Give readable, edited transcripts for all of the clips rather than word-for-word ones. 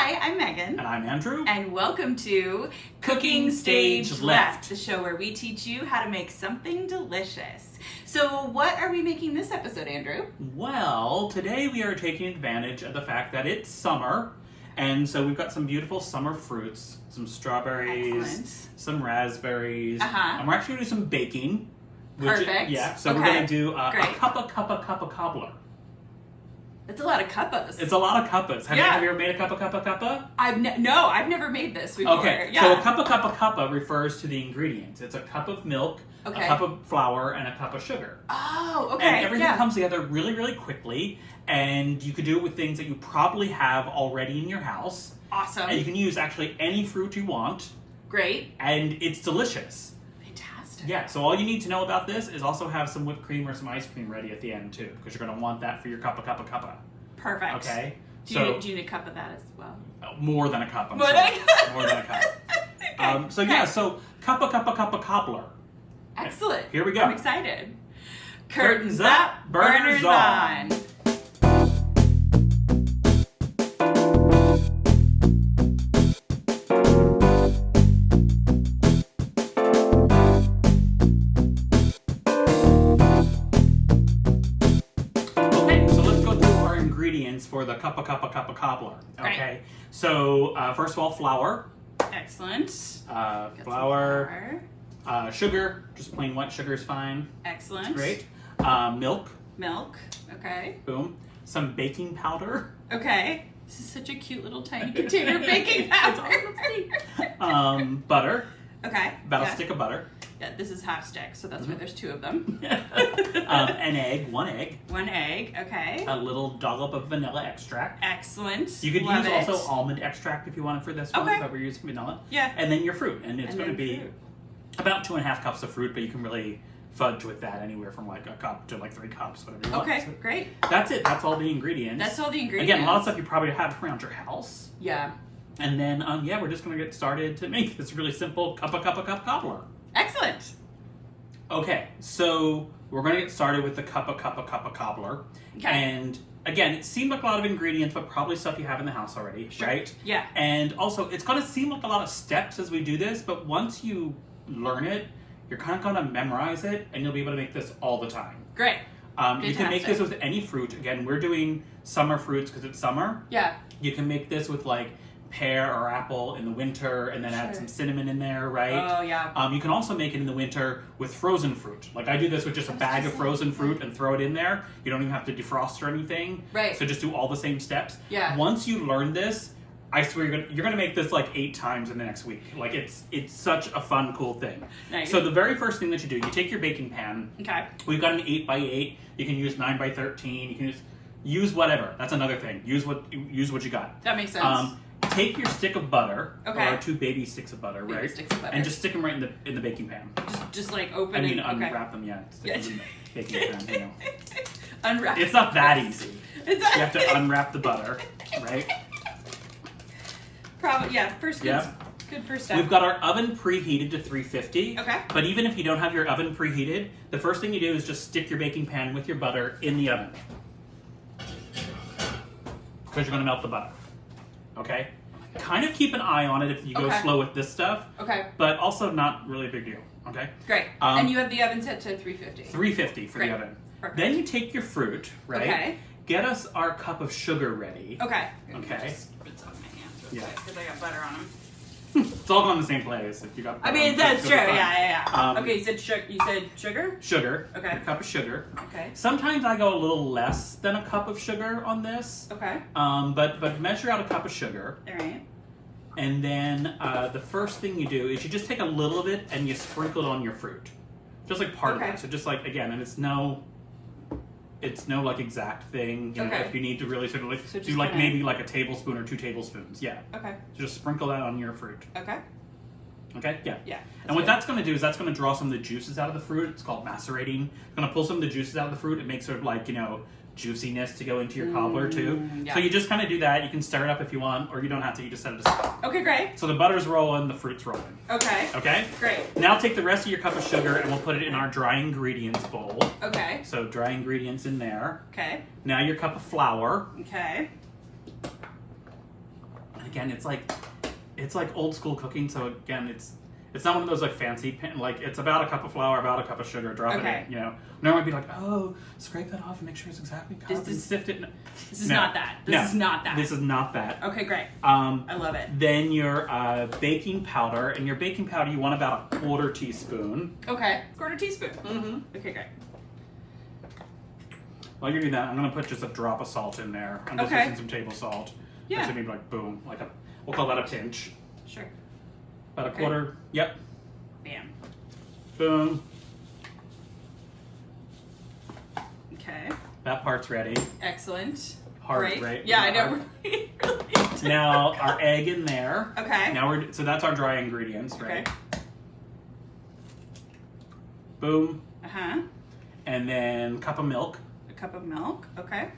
Hi, I'm Megan. And I'm Andrew. And welcome to Cooking Stage Left, the show where we teach you how to make something delicious. So what are we making this episode, Andrew? Well, today we are taking advantage of the fact that it's summer. And so we've got some beautiful summer fruits, some strawberries, Excellent. some raspberries. And we're actually going to do some baking. Perfect. So we're going to do a Cuppa Cuppa Cuppa Cobbler. It's a lot of cuppas. It's a lot of cuppas. Have you ever made a Cuppa Cuppa Cuppa? I've never made this before. Okay, yeah. so a Cuppa Cuppa Cuppa refers to the ingredients. It's a cup of milk, a cup of flour, and a cup of sugar. Oh, okay. And everything comes together really, really quickly, and you could do it with things that you probably have already in your house. Awesome. And you can use actually any fruit you want. Great. And it's delicious. Yeah, so all you need to know about this is also have some whipped cream or some ice cream ready at the end too, because you're going to want that for your Cuppa Cuppa Cuppa. Perfect. Okay? Do you need a cup of that as well? More than a cup, I'm More sure. than a cup. More than a cup. So Cuppa Cuppa Cuppa Cobbler. Excellent. Here we go. I'm excited. Curtains up, burners on. For the Cuppa Cuppa Cuppa Cobbler. Great. Okay, so first of all, flour. Excellent. Flour. Sugar, just plain white sugar is fine. Excellent. Great. Milk. Milk. Okay. Boom. Some baking powder. Okay. This is such a cute little tiny container of baking powder. Butter. Okay. About a stick of butter. Yeah, this is half stick, so that's why there's two of them. An egg, one egg. One egg, okay. A little dollop of vanilla extract. Excellent. You could use also almond extract if you wanted for this one, but we're using vanilla. Yeah. And then your fruit, and it's going to be about 2.5 cups of fruit, but you can really fudge with that anywhere from like a cup to like 3 cups, whatever you want. Okay, great. That's it. That's all the ingredients. That's all the ingredients. Again, a lot of stuff you probably have around your house. Yeah. And then, we're just going to get started to make this really simple Cuppa Cuppa Cuppa Cobbler. Excellent. Okay, so we're going to get started with the Cuppa Cuppa Cuppa Cobbler. Okay. And again, it seemed like a lot of ingredients, but probably stuff you have in the house already, right? Yeah. And also, it's going to seem like a lot of steps as we do this, but once you learn it, you're kind of going to memorize it, and you'll be able to make this all the time. Great. You can make this with any fruit. Again, we're doing summer fruits because it's summer. Yeah. You can make this with like pear or apple in the winter and then add some cinnamon in there, right? Oh, yeah. You can also make it in the winter with frozen fruit. Like I do this with just a bag of frozen fruit and throw it in there. You don't even have to defrost or anything. Right. So just do all the same steps. Yeah. Once you learn this, I swear you're gonna make this like 8 times in the next week. Like it's such a fun, cool thing. Nice. So the very first thing that you do, you take your baking pan. Okay. We've got an 8x8. You can use 9x13. You can use whatever. That's another thing. Use what you got. That makes sense. Take your stick of butter, or 2 baby sticks of butter, right? Sticks of butter. And just stick them right in the baking pan. Just like open. Unwrap them, Stick them in the baking pan. You know. Unwrap. It's not that easy. You have to unwrap the butter, right? Probably, yeah. Good first step. We've got our oven preheated to 350. Okay. But even if you don't have your oven preheated, the first thing you do is just stick your baking pan with your butter in the oven. Because you're going to melt the butter. Okay? Kind of keep an eye on it if you go slow with this stuff. Okay. But also not really a big deal. Okay? Great. And you have the oven set to 350. 350 for the oven. Perfect. Then you take your fruit, right? Okay. Get us our cup of sugar ready. Okay. Okay. Just spritz on my hands real quick because I got butter on them. It's all going in the same place if you got butter. I mean, that's true. Yeah. Okay, you said sugar? Sugar. Okay. A cup of sugar. Okay. Sometimes I go a little less than a cup of sugar on this. Okay. But measure out a cup of sugar. All right. And then the first thing you do is you just take a little of it and you sprinkle it on your fruit. Just like part of it. So just like, again, and it's no like exact thing. You know, if you need to really sort of like do like maybe like a tablespoon or 2 tablespoons. Yeah. Okay. So just sprinkle that on your fruit. Okay. Okay? Yeah. Yeah. And what that's going to do is that's going to draw some of the juices out of the fruit. It's called macerating. It's going to pull some of the juices out of the fruit. It makes sort of like, juiciness to go into your cobbler too. Yeah. So you just kind of do that. You can stir it up if you want, or you don't have to. You just set it aside. Okay, great. So the butter's rolling, the fruit's rolling. Okay. Okay? Great. Now take the rest of your cup of sugar and we'll put it in our dry ingredients bowl. Okay. So dry ingredients in there. Okay. Now your cup of flour. Okay. again, it's like old school cooking. So again, it's not one of those like fancy like it's about a cup of flour, about a cup of sugar, drop it in. You know, no one would be like, oh, scrape that off and make sure it's exactly cut and sift it. This is not that. This is not that. This is not that. Okay, great. I love it. Then your baking powder, and your baking powder you want about a 1/4 teaspoon. Okay, 1/4 teaspoon. Mm-hmm. Okay, great. While you're doing that, I'm gonna put just a drop of salt in there. I'm just using some table salt. Yeah. So maybe like boom, we'll call that a pinch. Sure. About a 1/4. Yep. Bam. Boom. Okay. That part's ready. Excellent. Hard, Great. right? Yeah, I know. Really Now our egg in there. Okay. Now so that's our dry ingredients, right? Okay. Boom. Uh-huh. And then cup of milk. A cup of milk. Okay.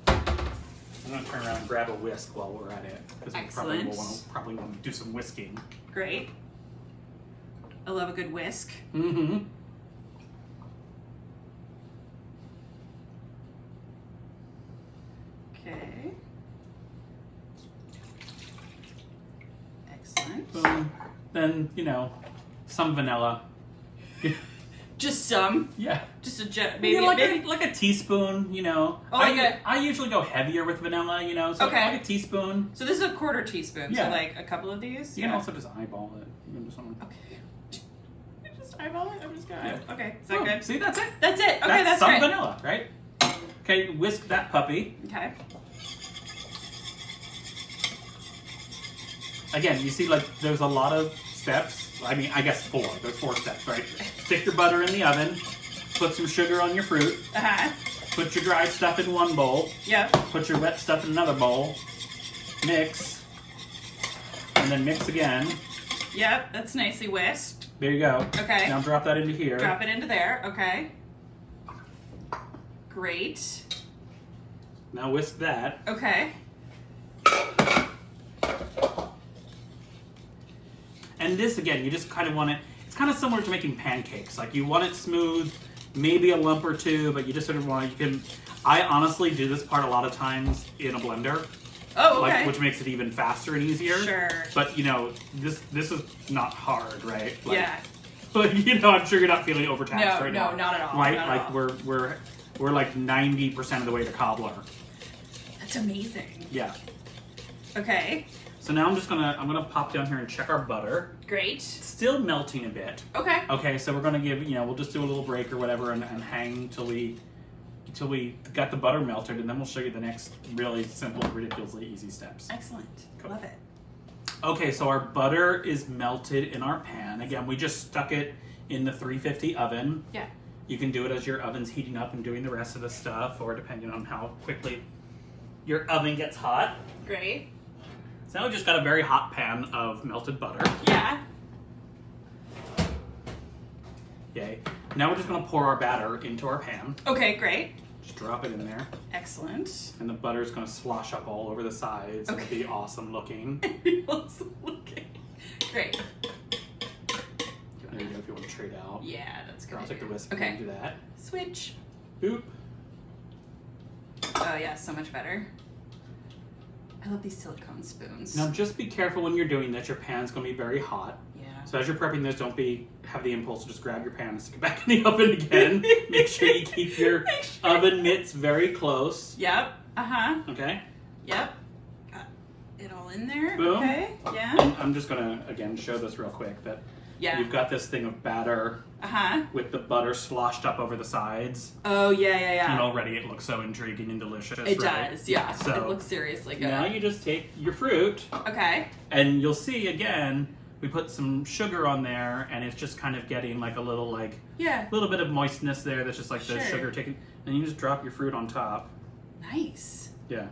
I'm gonna turn around and grab a whisk while we're at it because we probably want to do some whisking. Great. I love a good whisk. Mm-hmm. Okay. Excellent. Boom. Then some vanilla. Just some. Yeah. Just maybe like a teaspoon. Oh, I usually go heavier with vanilla. So like a teaspoon. So this is a 1/4 teaspoon. Yeah. So like a couple of these. You can also just eyeball it. You can just Okay. Just eyeball it. I'm just gonna. Yeah. Okay. Is that good? See, that's it. That's it. Okay, that's some great. vanilla, right? Okay, whisk that puppy. Okay. Again, you see, like, there's a lot of steps. I mean, I guess 4. There's 4 steps, right? Stick your butter in the oven. Put some sugar on your fruit. Uh-huh. Put your dried stuff in one bowl. Yep. Put your wet stuff in another bowl. Mix. And then mix again. Yep, that's nicely whisked. There you go. Okay. Now drop that into here. Drop it into there. Okay. Great. Now whisk that. Okay. And this, again, you just kind of want it, it's kind of similar to making pancakes. Like, you want it smooth, maybe a lump or two, but you just sort of want, I honestly do this part a lot of times in a blender. Oh, okay. Which makes it even faster and easier. Sure. But, this is not hard, right? Like, yeah. But, I'm sure you're not feeling overtaxed right now. No, not at all. Right? Not like, at all. we're like 90% of the way to cobbler. That's amazing. Yeah. Okay. So now I'm gonna pop down here and check our butter. Great. It's still melting a bit. Okay. Okay, so we're gonna give, we'll just do a little break or whatever and hang till we got the butter melted, and then we'll show you the next really simple, ridiculously easy steps. Excellent. Cool. Love it. Okay, so our butter is melted in our pan. Again, we just stuck it in the 350 oven. Yeah. You can do it as your oven's heating up and doing the rest of the stuff, or depending on how quickly your oven gets hot. Great. So now we just got a very hot pan of melted butter. Yeah. Yay. Now we're just going to pour our batter into our pan. Okay, great. Just drop it in there. Excellent. And the butter's going to slosh up all over the sides. Okay. It'll be awesome looking. Awesome looking. Great. There you go if you want to trade out. Yeah, that's good. I'll take the whisk Okay. and do that. Switch. Boop. Oh yeah, so much better. I love these silicone spoons. Now just be careful when you're doing this. Your pan's going to be very hot. Yeah. So as you're prepping this, don't have the impulse to just grab your pan and stick it back in the oven again. Make sure you keep your oven mitts very close. Yep. Uh-huh. Okay? Yep. Got it all in there. Boom. Okay. Yeah. And I'm just going to, again, show this real quick. That Yeah. you've got this thing of batter Uh-huh. with the butter sloshed up over the sides. Oh, yeah. And already it looks so intriguing and delicious. It right? does, yeah. So it looks seriously good. now you just take your fruit. Okay. And you'll see, again, we put some sugar on there, and it's just kind of getting like a little little bit of moistness there. That's just like the sugar taking. And you just drop your fruit on top. Nice. Yeah.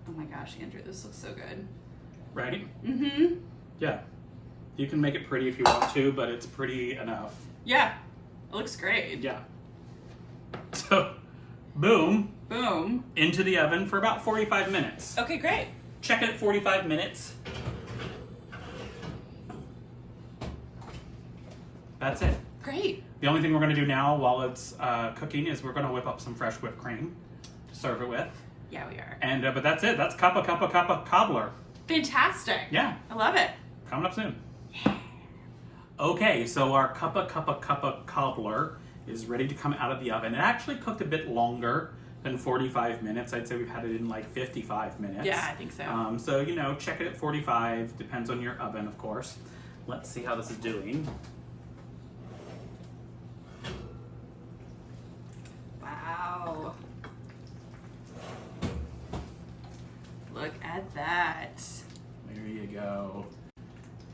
Oh my gosh, Andrew, this looks so good. Right? Mm-hmm. Yeah. You can make it pretty if you want to, but it's pretty enough. Yeah. It looks great. Yeah. So, boom. Boom. Into the oven for about 45 minutes. Okay, great. Check it at 45 minutes. That's it. Great. The only thing we're going to do now while it's cooking is we're going to whip up some fresh whipped cream. serve it with. Yeah, we are. And but that's it. That's Cuppa Cuppa Cuppa Cobbler. Fantastic. Yeah. I love it. Coming up soon. Okay, so our Cuppa Cuppa Cuppa Cobbler is ready to come out of the oven. It actually cooked a bit longer than 45 minutes. I'd say we've had it in like 55 minutes. Yeah, I think so. So, you know, check it at 45. Depends on your oven, of course. Let's see how this is doing. Wow. Look at that. There you go.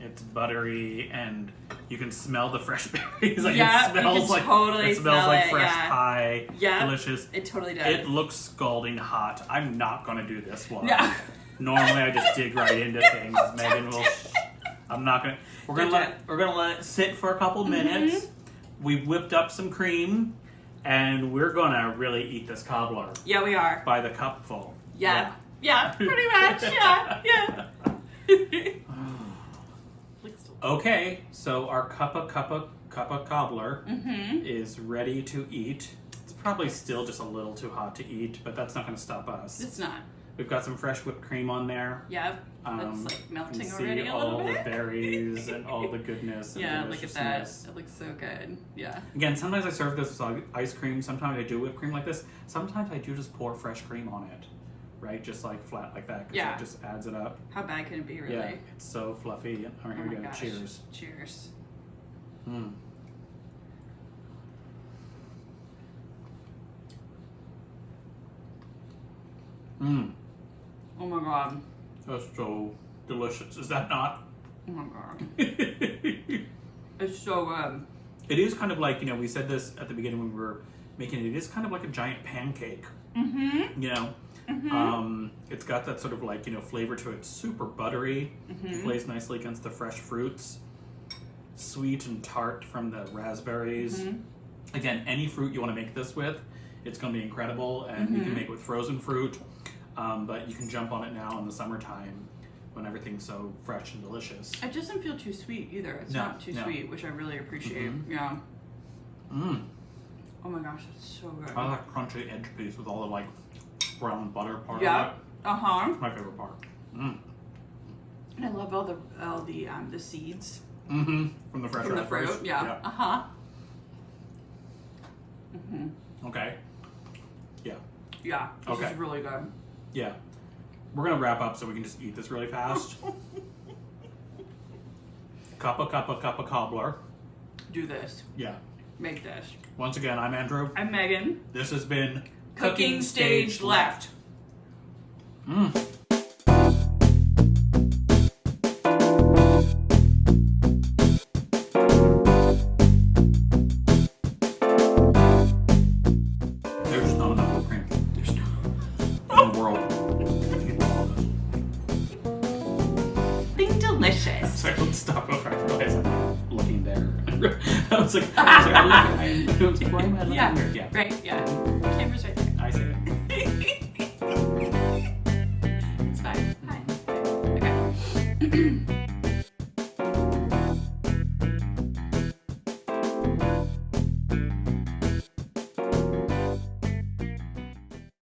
It's buttery, and you can smell the fresh berries. Like Yeah, it smells you can like totally it smells smell like it, fresh yeah. pie. Yeah, Delicious. it totally does. It looks scalding hot. I'm not gonna do this one. No. Normally, I just dig right into things. Megan will. I'm not gonna. We're gonna let it sit for a couple minutes. We've whipped up some cream, and we're gonna really eat this cobbler Yeah, we are. by the cupful. Yeah. Yeah, pretty much. Yeah. Yeah. Okay, so our Cuppa Cuppa Cuppa Cobbler is ready to eat. It's probably still just a little too hot to eat, but that's not going to stop us. It's not. We've got some fresh whipped cream on there. Yep. It's like melting you can already see a all little bit. the berries and all the goodness. And Yeah, look at that. deliciousness. It looks so good. Yeah. Again, sometimes I serve this with ice cream. Sometimes I do whipped cream like this. Sometimes I do just pour fresh cream on it. Right? Just like flat like that. 'Cause Yeah. it just adds it up. How bad can it be, really? Yeah, it's so fluffy. All right, Oh here we my go. gosh. Cheers. Cheers. Mm. Mmm. Oh my god. That's so delicious. Is that not? Oh my god. It It's so good. is kind of like, you know, we said this at the beginning when we were making it. It is kind of like a giant pancake. Mm-hmm. You know, it's got that sort of like, you know, flavor to it. It's super buttery. It plays nicely against the fresh fruits. Sweet and tart from the raspberries. Again, any fruit you want to make this with, it's going to be incredible. And you can make it with frozen fruit, but you can jump on it now in the summertime when everything's so fresh and delicious. It doesn't feel too sweet either. It's No, not too no. sweet, which I really appreciate. Yeah. Mmm. Oh my gosh, it's so good. I like crunchy edge piece with all the like brown butter part Yeah. of it. Uh-huh. It's my favorite part. And I love all the seeds From the fresh from the raspberries. fruit. Yeah. Uh-huh. Okay. Yeah. Yeah. This Okay. is really good. Yeah. We're gonna wrap up so we can just eat this really fast. Cuppa Cuppa Cuppa Cobbler. Do this. Yeah. Make this. Once again, I'm Andrew. I'm Megan. This has been Cooking Stage Left. There's not enough whipped cream. There's no. In the world. Something delicious. Sorry, let's stop over. I realized I'm looking there. I was like, why am I looking Yeah. here? Yeah. Right. Yeah. Camera's right there. I see it. It's fine. Fine. Okay.